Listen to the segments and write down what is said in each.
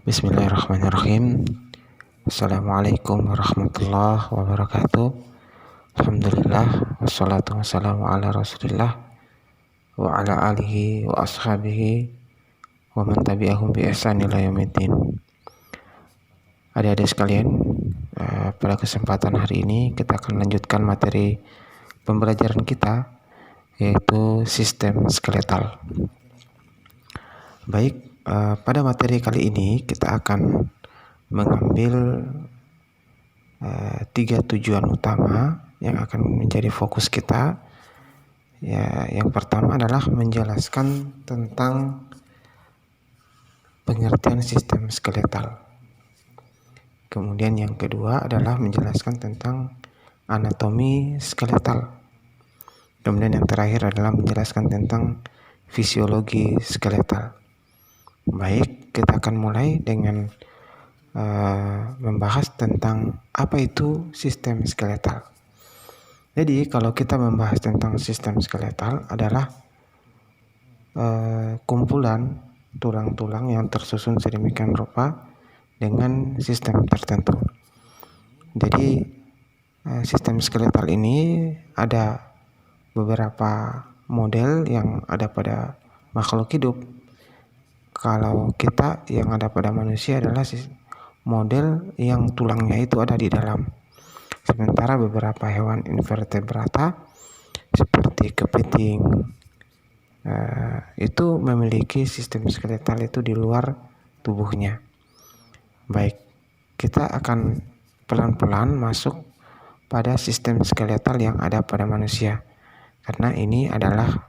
Bismillahirrahmanirrahim. Assalamualaikum warahmatullahi wabarakatuh. Alhamdulillah, wassalatu wassalamu ala rasulillah wa ala alihi wa ashabihi wa man tabi'ahum bi ihsan ila yaumiddin. Adik-adik sekalian, pada kesempatan hari ini kita akan lanjutkan materi pembelajaran kita, yaitu sistem skeletal. Baik, pada materi kali ini kita akan mengambil 3 tujuan utama yang akan menjadi fokus kita. Ya, yang pertama adalah menjelaskan tentang pengertian sistem skeletal. Kemudian yang kedua adalah menjelaskan tentang anatomi skeletal. Kemudian yang terakhir adalah menjelaskan tentang fisiologi skeletal. Baik, kita akan mulai dengan membahas tentang apa itu sistem skeletal. Jadi kalau kita membahas tentang sistem skeletal adalah kumpulan tulang-tulang yang tersusun sedemikian rupa dengan sistem tertentu. Jadi sistem skeletal ini ada beberapa model yang ada pada makhluk hidup. Kalau kita yang ada pada manusia adalah model yang tulangnya itu ada di dalam. Sementara beberapa hewan invertebrata seperti kepiting itu memiliki sistem skeletal itu di luar tubuhnya. Baik, kita akan pelan-pelan masuk pada sistem skeletal yang ada pada manusia, karena ini adalah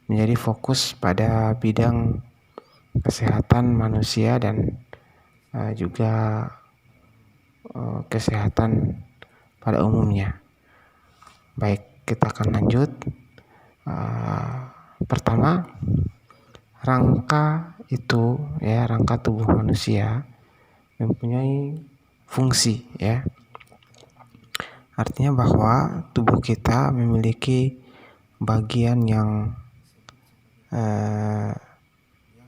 menjadi fokus pada bidang kesehatan manusia dan juga kesehatan pada umumnya. Baik, kita akan lanjut. Pertama, rangka itu rangka tubuh manusia mempunyai fungsi Artinya bahwa tubuh kita memiliki bagian yang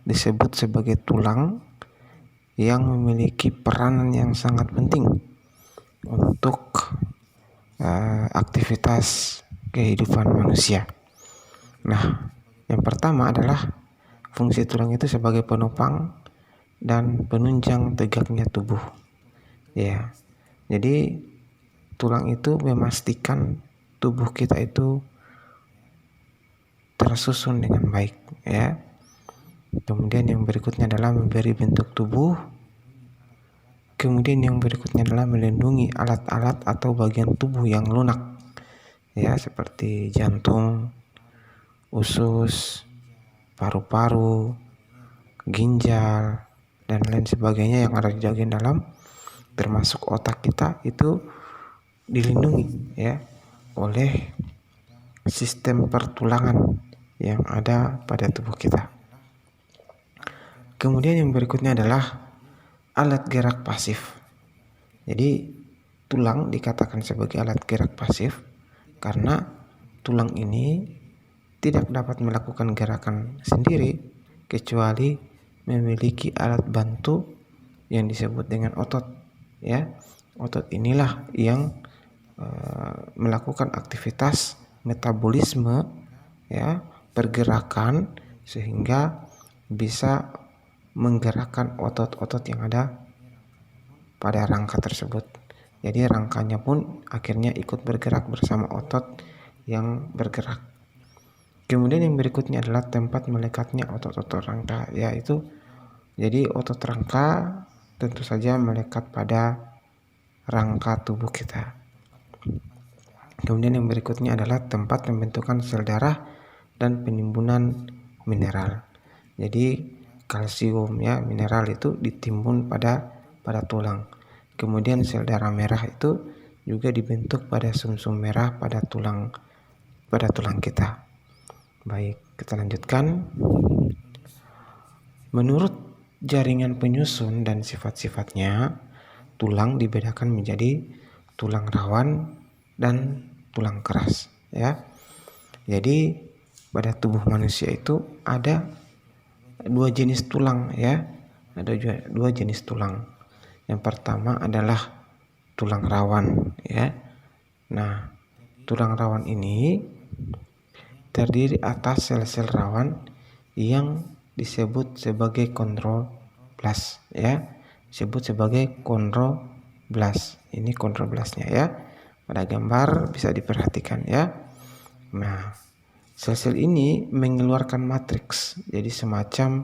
disebut sebagai tulang yang memiliki peranan yang sangat penting untuk aktivitas kehidupan manusia. Nah, yang pertama adalah fungsi tulang itu sebagai penopang dan penunjang tegaknya tubuh. Ya, jadi tulang itu memastikan tubuh kita itu tersusun dengan baik Kemudian yang berikutnya adalah memberi bentuk tubuh. Kemudian yang berikutnya adalah melindungi alat-alat atau bagian tubuh yang lunak seperti jantung, usus, paru-paru, ginjal, dan lain sebagainya yang ada di bagian dalam, termasuk otak kita, itu dilindungi oleh sistem pertulangan yang ada pada tubuh kita. Kemudian yang berikutnya adalah alat gerak pasif. Jadi tulang dikatakan sebagai alat gerak pasif karena tulang ini tidak dapat melakukan gerakan sendiri kecuali memiliki alat bantu yang disebut dengan otot. Otot inilah yang melakukan aktivitas metabolisme pergerakan sehingga bisa menggerakkan otot-otot yang ada pada rangka tersebut. Jadi rangkanya pun akhirnya ikut bergerak bersama otot yang bergerak. Kemudian yang berikutnya adalah tempat melekatnya otot-otot rangka, yaitu jadi otot rangka tentu saja melekat pada rangka tubuh kita. Kemudian yang berikutnya adalah tempat pembentukan sel darah dan penimbunan mineral. Jadi kalsium mineral itu ditimbun pada tulang. Kemudian sel darah merah itu juga dibentuk pada sumsum merah pada tulang kita. Baik, kita lanjutkan. Menurut jaringan penyusun dan sifat-sifatnya, tulang dibedakan menjadi tulang rawan dan tulang keras Jadi pada tubuh manusia itu ada dua jenis tulang ya. Ada dua jenis tulang. Yang pertama adalah tulang rawan ya. Nah, tulang rawan ini terdiri atas sel-sel rawan yang disebut sebagai kondroblast ya. Disebut sebagai kondroblast. Ini kondroblastnya ya. Pada gambar bisa diperhatikan ya. Nah, sel-sel ini mengeluarkan matriks, jadi semacam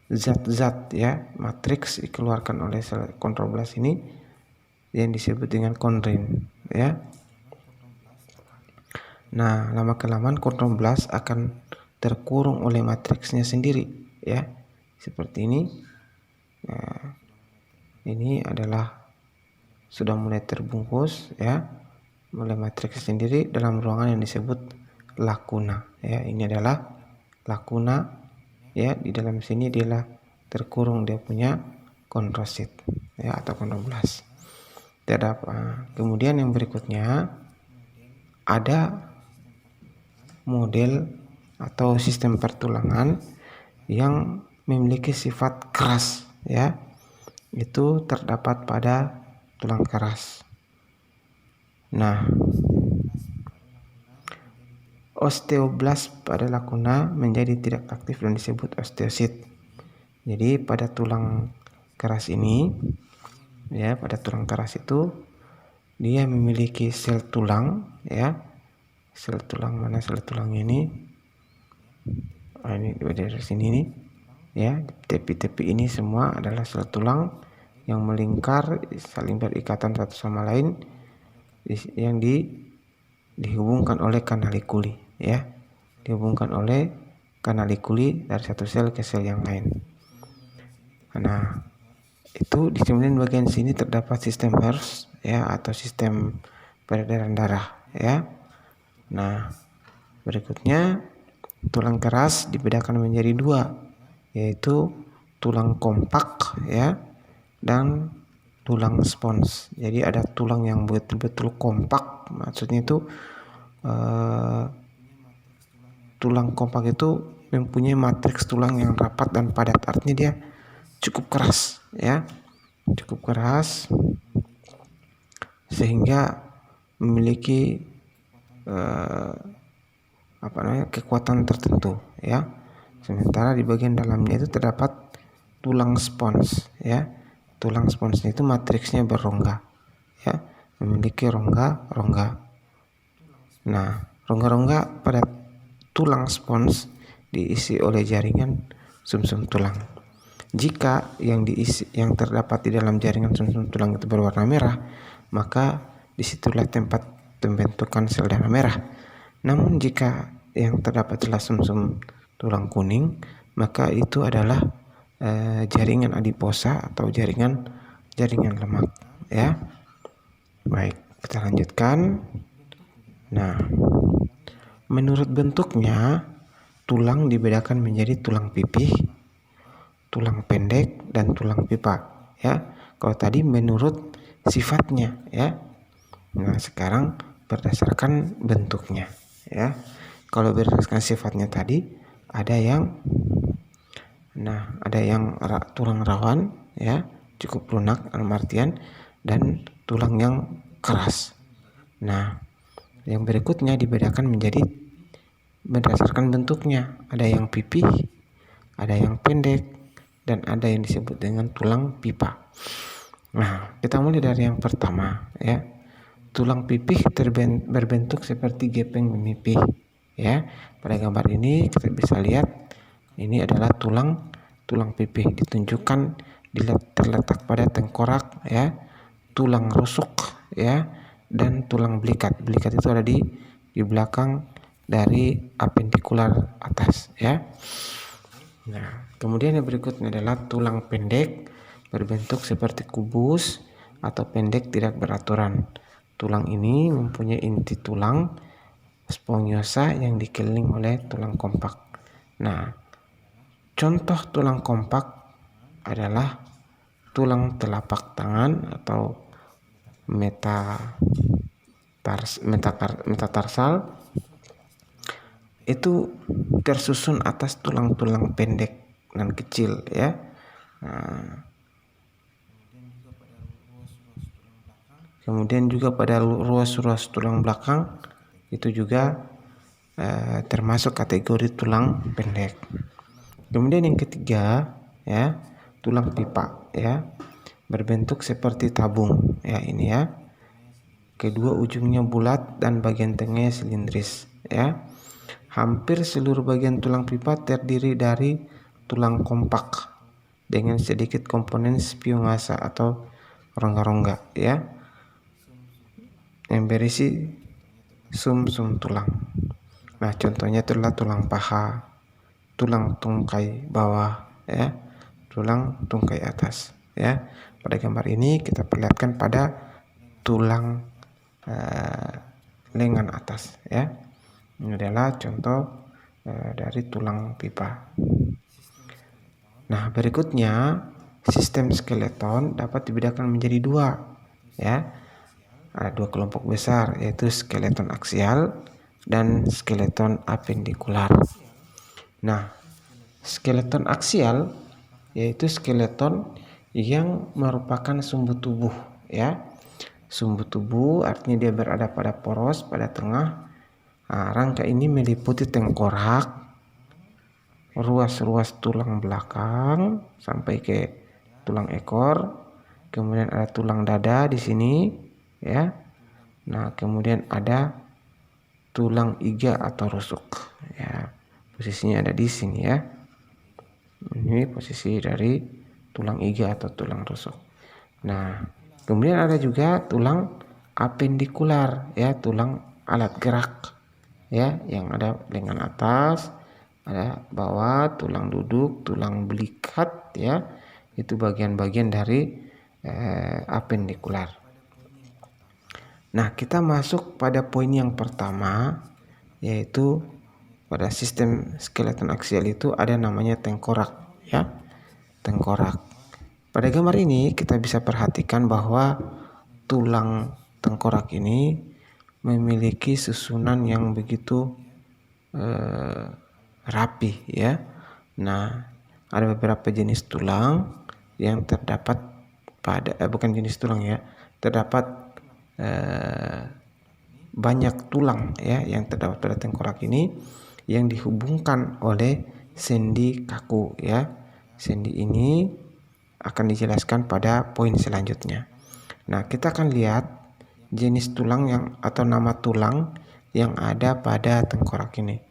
zat-zat ya, matriks dikeluarkan oleh sel kondroblast ini yang disebut dengan kondrin ya. Nah, lama-kelamaan kondroblast akan terkurung oleh matriksnya sendiri ya, seperti ini. Nah, ini adalah sudah mulai terbungkus ya, mulai matriks sendiri dalam ruangan yang disebut lakuna ya. Ini adalah lakuna ya, di dalam sini dia terkurung dia punya kondrosit ya atau kondroblast. Kemudian yang berikutnya ada model atau sistem pertulangan yang memiliki sifat keras ya. Itu terdapat pada tulang keras. Nah, osteoblast pada lakuna menjadi tidak aktif dan disebut osteosit. Jadi pada tulang keras ini ya, pada tulang keras itu dia memiliki sel tulang ya. Sel tulang, mana sel tulang ini? Ini dari sini nih ya. Tepi-tepi ini semua adalah sel tulang yang melingkar, saling berikatan satu sama lain, yang dihubungkan oleh kanalikuli ya, dihubungkan oleh kanalikuli dari satu sel ke sel yang lain. Nah, itu di bagian sini terdapat sistem Hertz ya, atau sistem peredaran darah ya. Nah, berikutnya tulang keras dibedakan menjadi dua, yaitu tulang kompak ya dan tulang spons. Jadi ada tulang yang betul-betul kompak, maksudnya itu tulang kompak itu mempunyai matriks tulang yang rapat dan padat, artinya dia cukup keras ya, cukup keras sehingga memiliki kekuatan tertentu ya. Sementara di bagian dalamnya itu terdapat tulang spons ya. Tulang sponsnya itu matriksnya berrongga ya, memiliki rongga-rongga. Nah, rongga-rongga pada tulang spons diisi oleh jaringan sumsum tulang. Jika yang terdapat di dalam jaringan sumsum tulang itu berwarna merah, maka disitulah tempat pembentukan sel darah merah. Namun jika yang terdapat adalah sumsum tulang kuning, maka itu adalah jaringan adiposa atau jaringan lemak ya. Baik, kita lanjutkan. Nah, menurut bentuknya tulang dibedakan menjadi tulang pipih, tulang pendek, dan tulang pipa ya. Kalau tadi menurut sifatnya ya. Nah, sekarang berdasarkan bentuknya ya. Kalau berdasarkan sifatnya tadi ada yang tulang rawan ya, cukup lunak dalam artian, dan tulang yang keras. Nah, yang berikutnya dibedakan menjadi berdasarkan bentuknya. Ada yang pipih, ada yang pendek, dan ada yang disebut dengan tulang pipa. Nah, kita mulai dari yang pertama ya. Tulang pipih berbentuk seperti gepeng memipih ya. Pada gambar ini kita bisa lihat ini adalah tulang pipih, ditunjukkan terletak pada tengkorak ya, tulang rusuk ya, dan tulang belikat. Belikat itu ada di belakang dari apendikular atas ya. Nah, kemudian yang berikutnya adalah tulang pendek, berbentuk seperti kubus atau pendek tidak beraturan. Tulang ini mempunyai inti tulang spongiosa yang dikelilingi oleh tulang kompak. Nah, contoh tulang kompak adalah tulang telapak tangan atau metatarsal. itu tersusun atas tulang-tulang pendek dan kecil ya. Kemudian juga pada ruas-ruas tulang belakang itu juga termasuk kategori tulang pendek. Kemudian yang ketiga ya, tulang pipa ya, berbentuk seperti tabung ya, ini ya. Kedua ujungnya bulat dan bagian tengahnya silindris ya. Hampir seluruh bagian tulang pipa terdiri dari tulang kompak dengan sedikit komponen spiongasa atau rongga-rongga ya, yang berisi sum-sum tulang. Nah, contohnya itulah tulang paha, tulang tungkai bawah ya, tulang tungkai atas ya. Pada gambar ini kita perlihatkan pada tulang lengan atas ya. Ini adalah contoh dari tulang pipa. Nah, berikutnya sistem skeleton dapat dibedakan menjadi dua ya. Ada dua kelompok besar, yaitu skeleton aksial dan skeleton apendikular. Nah, skeleton aksial yaitu skeleton yang merupakan sumbu tubuh ya. Sumbu tubuh artinya dia berada pada poros pada tengah. Rangka ini meliputi tengkorak, ruas-ruas tulang belakang sampai ke tulang ekor, kemudian ada tulang dada di sini ya. Nah, kemudian ada tulang iga atau rusuk ya. Posisinya ada di sini ya. Ini posisi dari tulang iga atau tulang rusuk. Nah, kemudian ada juga tulang apendikular ya, tulang alat gerak ya, yang ada lengan atas, ada bawah, tulang duduk, tulang belikat ya. Itu bagian-bagian dari apendikular. Nah, kita masuk pada poin yang pertama, yaitu pada sistem skeleton aksial itu ada namanya tengkorak ya. Tengkorak. Pada gambar ini kita bisa perhatikan bahwa tulang tengkorak ini memiliki susunan yang begitu rapi ya. Nah, ada beberapa jenis tulang yang terdapat pada bukan jenis tulang ya, terdapat banyak tulang ya yang terdapat pada tengkorak ini yang dihubungkan oleh sendi kaku ya. Sendi ini akan dijelaskan pada poin selanjutnya. Nah, kita akan lihat jenis tulang yang atau nama tulang yang ada pada tengkorak ini.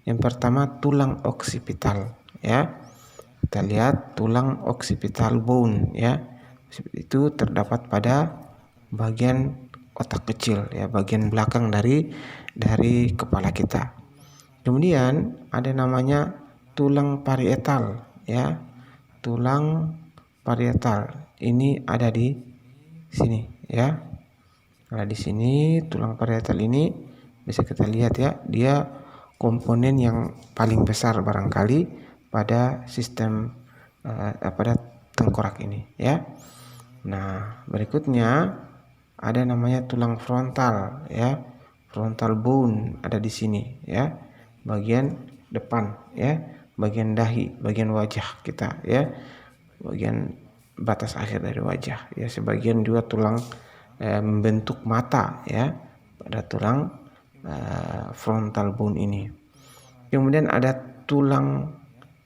Yang pertama tulang oksipital ya. Kita lihat tulang occipital bone ya. Itu terdapat pada bagian otak kecil ya, bagian belakang dari kepala kita. Kemudian ada namanya tulang parietal ya. Tulang parietal ini ada di sini ya. Ada di sini tulang parietal ini bisa kita lihat ya, dia komponen yang paling besar barangkali pada sistem pada tengkorak ini ya. Nah, berikutnya ada namanya tulang frontal ya. Frontal bone ada di sini ya. Bagian depan ya, bagian dahi, bagian wajah kita ya. Bagian batas akhir dari wajah ya. Sebagian juga tulang membentuk mata ya pada tulang frontal bone ini. Kemudian ada tulang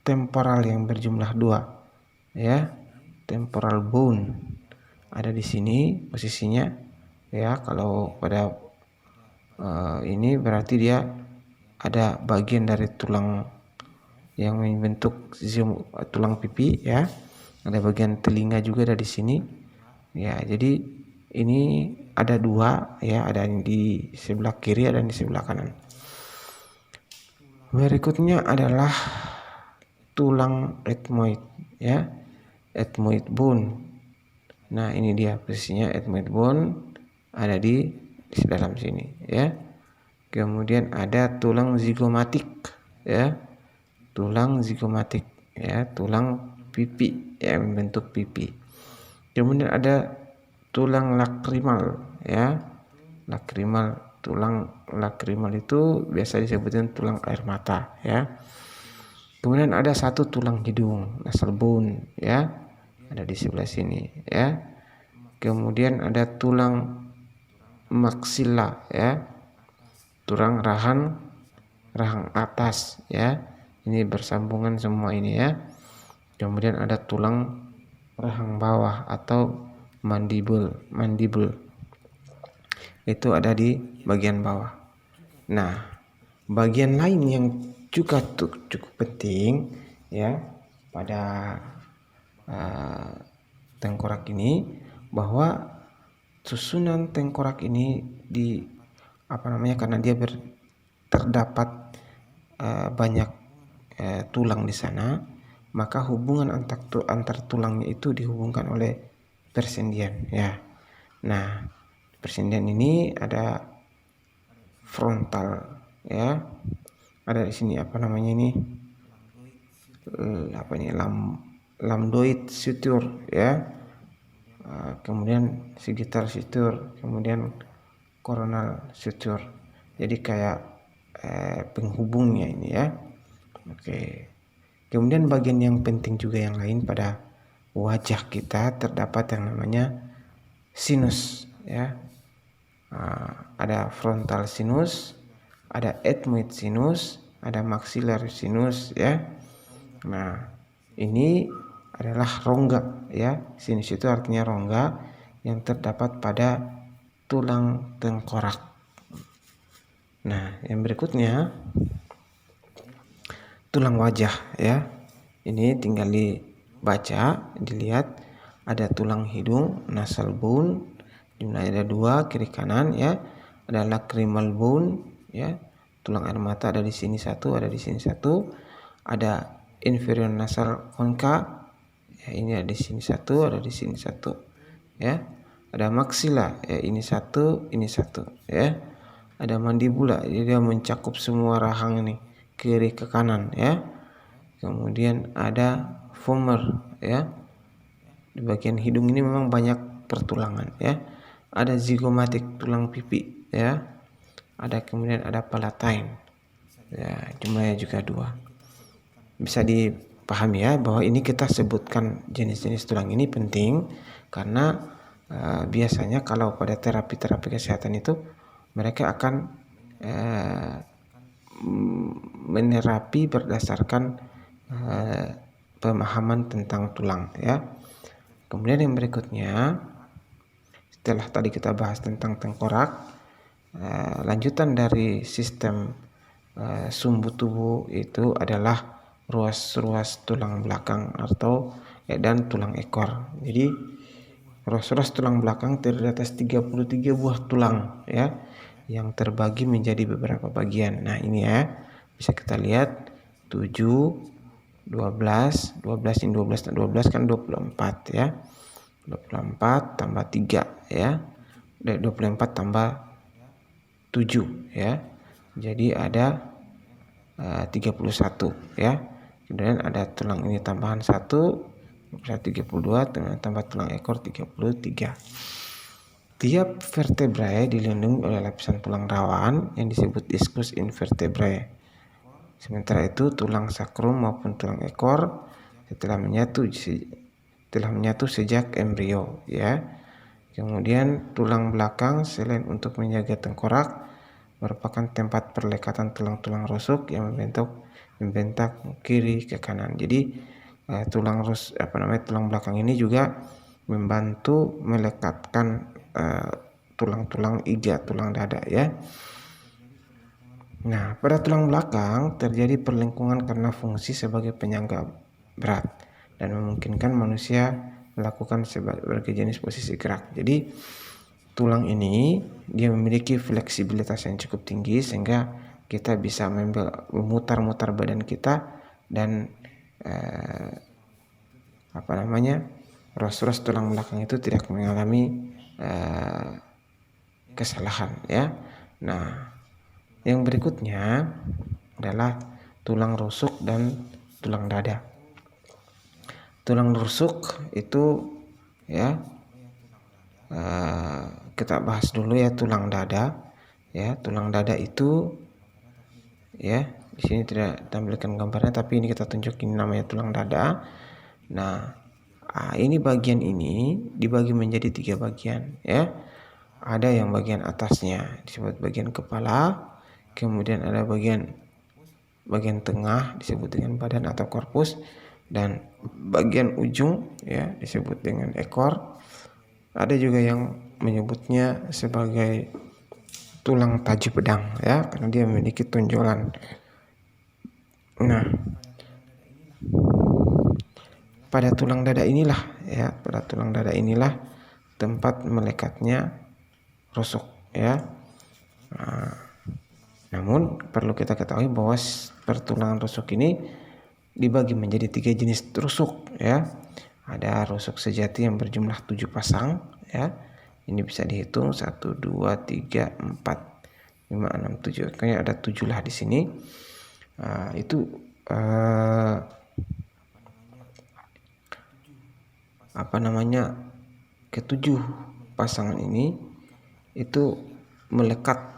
temporal yang berjumlah 2 ya. Temporal bone ada di sini posisinya ya. Kalau pada ini berarti dia ada bagian dari tulang yang membentuk tulang pipi ya. Ada bagian telinga juga ada di sini ya. Jadi ini ada 2 ya, ada di sebelah kiri dan di sebelah kanan. Berikutnya adalah tulang ethmoid ya. Ethmoid bone. Nah, ini dia posisinya ethmoid bone ada di dalam sini ya. Kemudian ada tulang zigomatik ya. Tulang zigomatik ya, tulang pipi ya, membentuk pipi. Kemudian ada tulang lakrimal ya. Lakrimal tulang lakrimal itu biasa disebutin tulang air mata ya. Kemudian ada satu tulang hidung, nasal bone ya, ada di sebelah sini ya. Kemudian ada tulang maksila ya, tulang rahang atas ya. Ini bersambungan semua ini ya. Kemudian ada tulang rahang bawah atau mandibul. Itu ada di bagian bawah. Nah, bagian lain yang juga cukup penting ya pada tengkorak ini, bahwa susunan tengkorak ini karena dia terdapat banyak tulang di sana, maka hubungan antar tulangnya itu dihubungkan oleh persendian ya. Nah, persendian ini ada frontal ya, ada di sini lambdoid suture ya, kemudian sagittal suture, kemudian coronal suture. Jadi kayak penghubungnya ini ya. Oke. Kemudian bagian yang penting juga yang lain pada wajah kita terdapat yang namanya sinus ya. Ada frontal sinus, ada ethmoid sinus, ada maxillary sinus ya. Nah, ini adalah rongga ya. Sinus itu artinya rongga yang terdapat pada tulang tengkorak. Nah, yang berikutnya tulang wajah ya. Ini tinggal dibaca, dilihat ada tulang hidung, nasal bone, jumlahnya ada 2 kiri kanan ya. Ada lacrimal bone ya. Tulang air mata ada di sini 1, ada di sini 1. Ada inferior nasal concha. Ya, ini ada di sini 1, ada di sini 1 ya. Ada maxilla ya, ini 1, ini 1 ya. Ada mandibula, jadi dia mencakup semua rahang ini kiri ke kanan ya. Kemudian ada femur ya. Di bagian hidung ini memang banyak pertulangan ya. Ada zygomatic, tulang pipi ya. Kemudian ada palatine ya, jumlahnya juga 2. Bisa dipahami ya bahwa ini kita sebutkan jenis-jenis tulang ini penting karena biasanya kalau pada terapi kesehatan itu mereka akan menerapi berdasarkan pemahaman tentang tulang ya. Kemudian yang berikutnya, setelah tadi kita bahas tentang tengkorak, lanjutan dari sistem sumbu tubuh itu adalah ruas-ruas tulang belakang dan tulang ekor. Jadi ruas-ruas tulang belakang terdiri atas 33 buah tulang ya, yang terbagi menjadi beberapa bagian. Nah, ini ya, bisa kita lihat 7, 12 ini 12 kan 24 ya. 24 tambah 3 ya. 24 tambah 7 ya. Jadi ada 31 ya. Kemudian ada tulang ini tambahan 1, 32, tambah tulang ekor 33. Tiap vertebrae dilindungi oleh lapisan tulang rawan yang disebut discus invertebrae. Sementara itu tulang sakrum maupun tulang ekor telah menyatu sejak embrio ya. Kemudian tulang belakang selain untuk menjaga tengkorak merupakan tempat perlekatan tulang-tulang rusuk yang membentak kiri ke kanan. Jadi tulang belakang ini juga membantu melekatkan tulang-tulang iga, tulang dada ya. Nah, pada tulang belakang terjadi perlengkungan karena fungsi sebagai penyangga berat dan memungkinkan manusia melakukan berbagai jenis posisi gerak. Jadi tulang ini dia memiliki fleksibilitas yang cukup tinggi sehingga kita bisa memutar-mutar badan kita dan ruas-ruas tulang belakang itu tidak mengalami kesalahan ya. Nah, yang berikutnya adalah tulang rusuk dan tulang dada. Tulang rusuk itu ya, kita bahas dulu ya tulang dada ya. Tulang dada itu ya, di sini tidak tampilkan gambarnya, tapi ini kita tunjukin namanya tulang dada. Nah, ini bagian ini dibagi menjadi 3 bagian ya. Ada yang bagian atasnya disebut bagian kepala, kemudian ada bagian tengah disebut dengan badan atau korpus, dan bagian ujung ya disebut dengan ekor. Ada juga yang menyebutnya sebagai tulang taji pedang ya, karena dia memiliki tonjolan. Nah, pada tulang dada inilah tempat melekatnya rusuk ya. Namun perlu kita ketahui bahwa pertulangan rusuk ini dibagi menjadi 3 jenis rusuk ya. Ada rusuk sejati yang berjumlah 7 pasang ya. Ini bisa dihitung 1, 2, 3, 4, 5, 6, 7. Kayaknya ada 7 lah di sini. Itu ketujuh pasangan ini itu melekat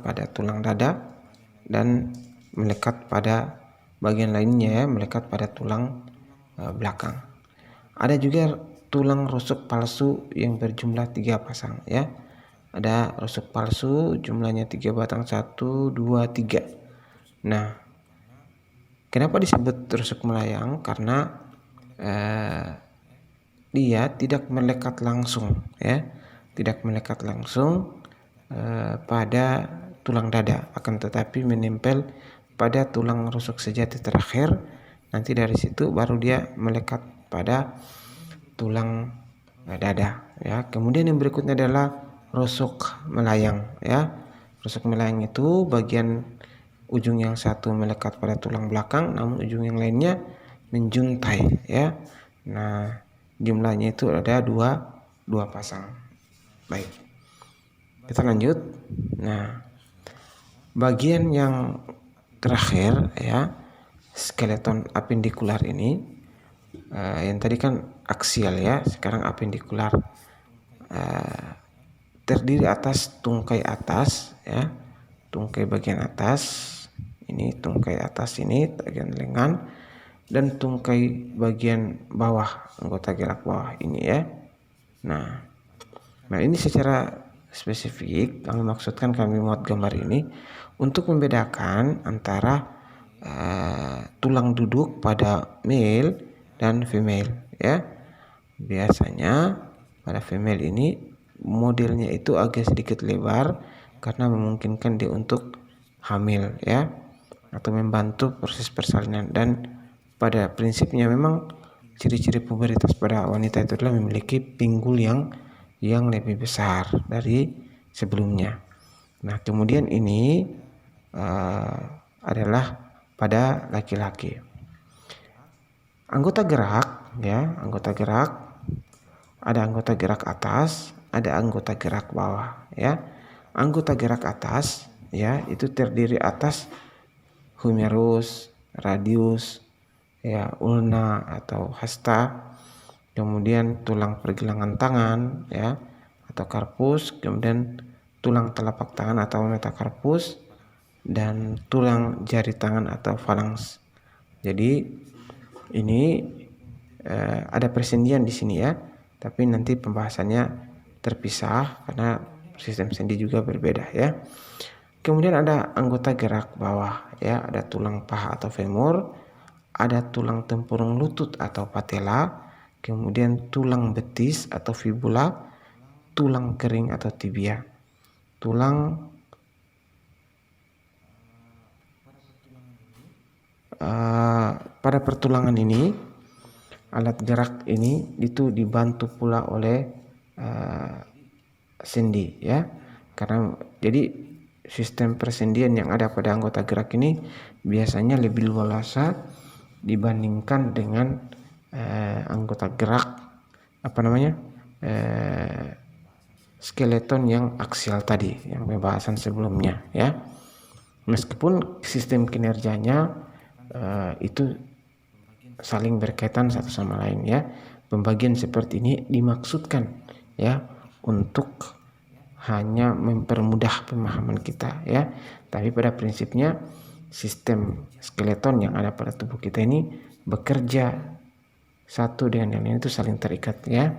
pada tulang dada dan melekat pada bagian lainnya ya, melekat pada tulang belakang. Ada juga tulang rusuk palsu yang berjumlah 3 pasang ya. Ada rusuk palsu jumlahnya 3 batang, 1, 2, 3. Nah, kenapa disebut rusuk melayang? Karena dia tidak melekat langsung ya, pada tulang dada, akan tetapi menempel pada tulang rusuk sejati terakhir. Nanti dari situ baru dia melekat pada tulang dada ya. Kemudian yang berikutnya adalah rusuk melayang ya. Rusuk melayang itu bagian ujung yang satu melekat pada tulang belakang, namun ujung yang lainnya menjuntai ya. Nah, jumlahnya itu ada dua pasang. Baik, kita lanjut. Nah, bagian yang terakhir ya, skeleton apendikular ini, yang tadi kan aksial ya, sekarang apendikular, terdiri atas tungkai atas ya, tungkai bagian atas ini, tungkai atas ini bagian lengan, dan tungkai bagian bawah, anggota gerak bawah ini ya. Nah ini secara spesifik kami muat gambar ini untuk membedakan antara tulang duduk pada male dan female ya. Biasanya pada female ini modelnya itu agak sedikit lebar karena memungkinkan dia untuk hamil ya, atau membantu proses persalinan. Dan pada prinsipnya memang ciri-ciri pubertas pada wanita itu adalah memiliki pinggul yang lebih besar dari sebelumnya. Nah, kemudian ini adalah pada laki-laki. Anggota gerak ya, ada anggota gerak atas, ada anggota gerak bawah ya. Anggota gerak atas ya itu terdiri atas humerus, radius ya, ulna atau hasta, kemudian tulang pergelangan tangan ya atau karpus, kemudian tulang telapak tangan atau metakarpus, dan tulang jari tangan atau falanks. Jadi ini ada persendian di sini ya, tapi nanti pembahasannya terpisah karena sistem sendi juga berbeda ya. Kemudian ada anggota gerak bawah ya, ada tulang paha atau femur, ada tulang tempurung lutut atau patella, kemudian tulang betis atau fibula, tulang kering atau tibia. Pada pertulangan ini, alat gerak ini itu dibantu pula oleh sendi ya, karena jadi sistem persendian yang ada pada anggota gerak ini biasanya lebih luasa dibandingkan dengan anggota gerak skeleton yang aksial tadi, yang pembahasan sebelumnya ya. Meskipun sistem kinerjanya itu saling berkaitan satu sama lain ya. Pembagian seperti ini dimaksudkan ya untuk hanya mempermudah pemahaman kita ya. Tapi pada prinsipnya sistem skeleton yang ada pada tubuh kita ini bekerja satu dengan yang lain, itu saling terikat ya.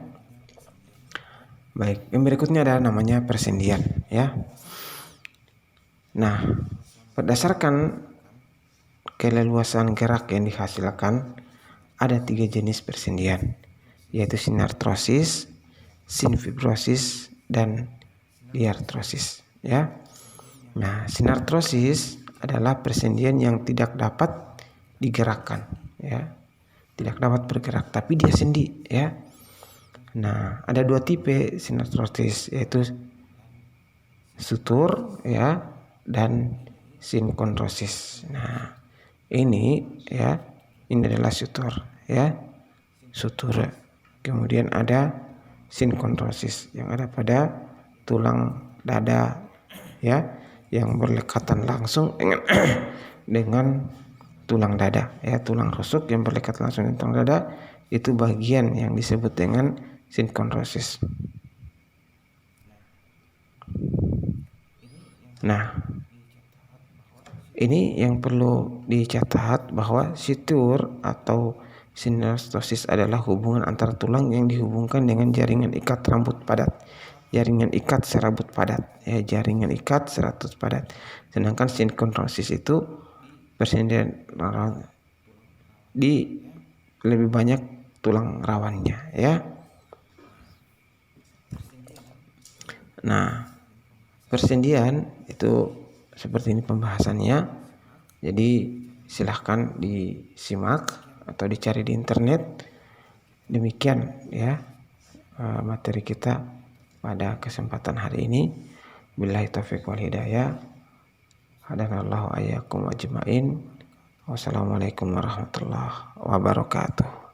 Baik, yang berikutnya adalah namanya persendian ya. Nah, berdasarkan keleluasan gerak yang dihasilkan ada 3 jenis persendian, yaitu sinartrosis, sinfibrosis, dan diartrosis ya. Nah, sinartrosis adalah persendian yang tidak dapat digerakkan ya, tidak dapat bergerak tapi dia sendi ya. Nah, ada 2 tipe sinartrosis, yaitu sutur ya dan sinkondrosis. Nah, ini ya, ini adalah sutur ya, sutur. Kemudian ada sinkondrosis yang ada pada tulang dada ya, yang berdekatan langsung dengan dengan tulang dada ya, tulang rusuk yang berdekat langsung dengan tulang dada, itu bagian yang disebut dengan sinkondrosis. Nah, ini yang perlu dicatat bahwa sutur atau sinartrosis adalah hubungan antara tulang yang dihubungkan dengan jaringan ikat rambut padat, jaringan ikat serabut padat ya, jaringan ikat serabut padat. Sedangkan sinkondrosis itu persendian di lebih banyak tulang rawannya ya. Nah, persendian itu seperti ini pembahasannya. Jadi silahkan disimak atau dicari di internet. Demikian ya materi kita pada kesempatan hari ini. Billahi taufiq wal hidayah. Hadanallahu ayyakum ajmain. Wassalamualaikum warahmatullahi wabarakatuh.